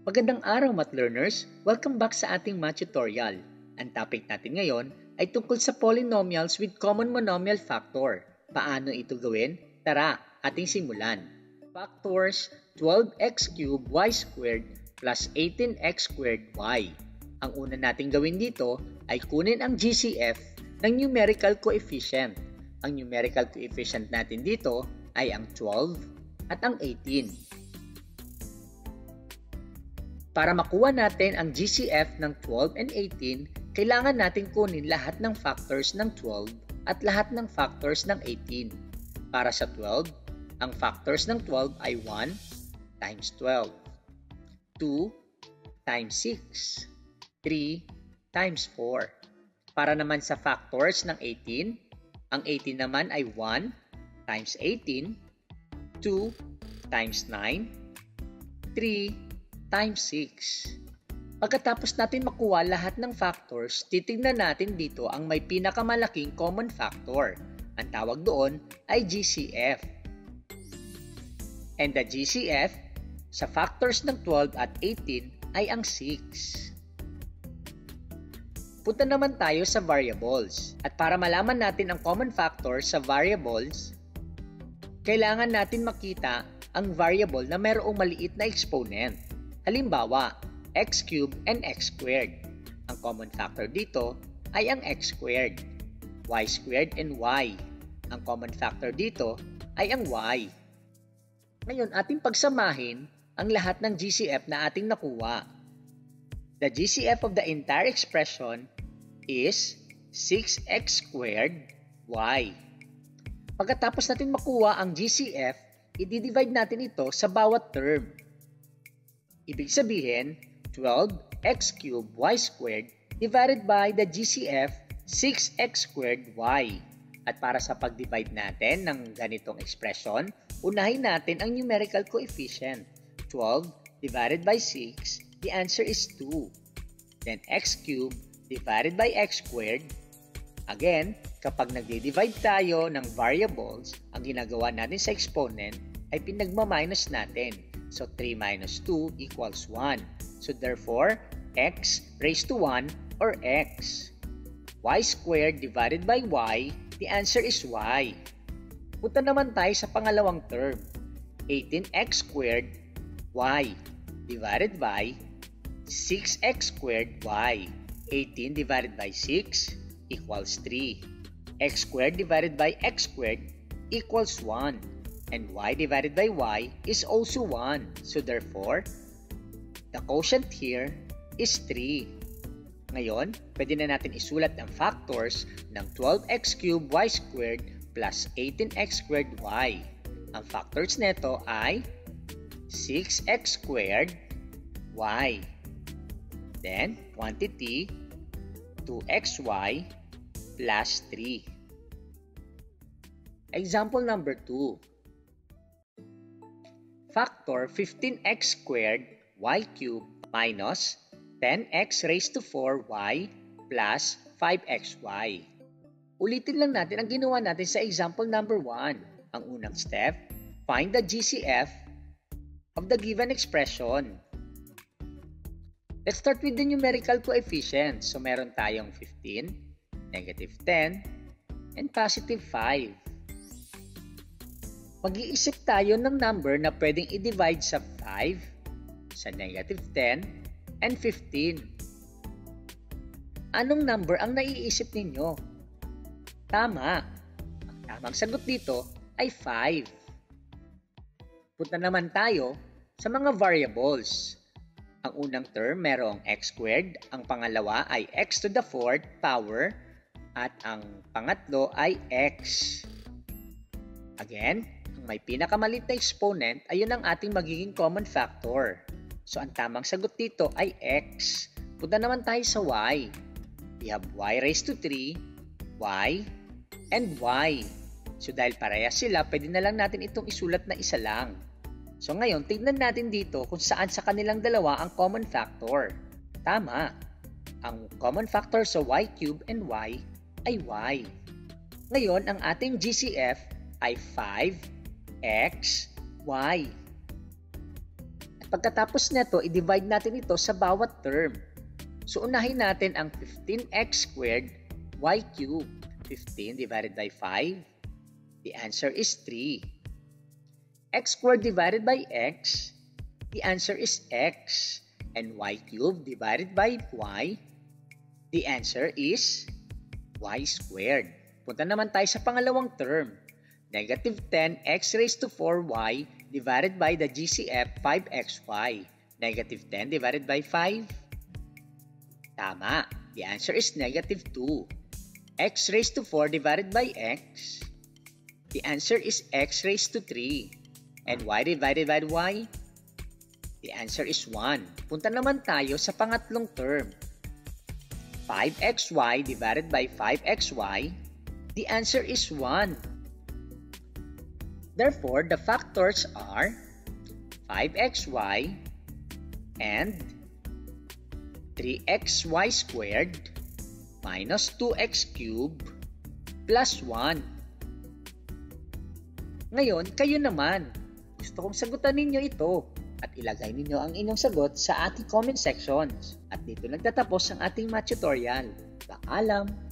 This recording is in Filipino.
Magandang araw, Math Learners! Welcome back sa ating math tutorial. Ang topic natin ngayon ay tungkol sa polynomials with common monomial factor. Paano ito gawin? Tara, ating simulan. Factors 12x cubed y squared plus 18x squared y. Ang una nating gawin dito ay kunin ang GCF ng numerical coefficient. Ang numerical coefficient natin dito ay ang 12 at ang 18. Para makuha natin ang GCF ng 12 and 18, kailangan natin kunin lahat ng factors ng 12 at lahat ng factors ng 18. Para sa 12, ang factors ng 12 ay 1 times 12, 2 times 6, 3 times 4. Para naman sa factors ng 18, ang 18 naman ay 1 times 18, 2 times 9, 3 times 6. Pagkatapos natin makuha lahat ng factors, titignan natin dito ang may pinakamalaking common factor. Ang tawag doon ay GCF. And the GCF sa factors ng 12 at 18 ay ang 6. Punta naman tayo sa variables. At para malaman natin ang common factor sa variables, kailangan natin makita ang variable na mayroong maliit na exponent. Halimbawa, x cubed and x squared. Ang common factor dito ay ang x squared. Y squared and y. Ang common factor dito ay ang y. Ngayon, ating pagsamahin ang lahat ng GCF na ating nakuha. The GCF of the entire expression is 6x squared y. Pagkatapos natin makuha ang GCF, i-divide natin ito sa bawat term. Ibig sabihin, 12x cubed y squared divided by the GCF 6x squared y. At para sa pag-divide natin ng ganitong expression, unahin natin ang numerical coefficient. 12 divided by 6, the answer is 2. Then x cubed divided by x squared. Again, kapag nagdi-divide tayo ng variables, ang ginagawa natin sa exponent ay pinagma-minus natin. So 3 minus 2 equals 1. So therefore, x raised to 1 or x. Y squared divided by y, the answer is y. Punta naman tayo sa pangalawang term. 18x squared y divided by 6x squared y. 18 divided by 6 equals 3. X squared divided by x squared equals 1. And y divided by y is also 1. So therefore, the quotient here is 3. Ngayon, pwede na natin isulat ang factors ng 12x cubed y squared plus 18x squared y. Ang factors nito ay 6x squared y. Then, quantity 2xy plus 3. Example number 2. Factor 15x squared y cubed minus 10x raised to 4y plus 5xy. Ulitin lang natin ang ginawa natin sa example number 1. Ang unang step, find the GCF of the given expression. Let's start with the numerical coefficient. So meron tayong 15, negative 10, and positive 5. Mag-iisip tayo ng number na pwedeng i-divide sa 5, sa negative 10, and 15. Anong number ang naiisip ninyo? Tama. Ang tamang sagot dito ay 5. Punta naman tayo sa mga variables. Ang unang term merong x squared, ang pangalawa ay x to the 4th power, at ang pangatlo ay x. Again, may pinakamalit na exponent, ayun ang ating magiging common factor. So, ang tamang sagot dito ay x. Punta naman tayo sa y. We have y raised to 3, y, and y. So, dahil parehas sila, pwede na lang natin itong isulat na isa lang. So, ngayon, tignan natin dito kung saan sa kanilang dalawa ang common factor. Tama. Ang common factor sa y cubed and y ay y. Ngayon, ang ating GCF ay 5x, y. Pagkatapos nito, i-divide natin ito sa bawat term. So unahin natin ang 15x squared y cubed. 15 divided by 5, the answer is 3. X squared divided by x, the answer is x. And y cubed divided by y, the answer is y squared. Punta naman tayo sa pangalawang term. Negative 10x raised to 4y divided by the GCF 5xy. Negative 10 divided by 5? Tama. The answer is negative 2. X raised to 4 divided by x? The answer is x raised to 3. And y divided by y? The answer is 1. Punta naman tayo sa pangatlong term. 5xy divided by 5xy? The answer is 1. Therefore, the factors are 5xy and 3xy squared minus 2x cubed plus 1. Ngayon, kayo naman. Gusto kong sagutan ninyo ito at ilagay ninyo ang inyong sagot sa ating comment sections. At dito nagtatapos ang ating math tutorial. Paalam!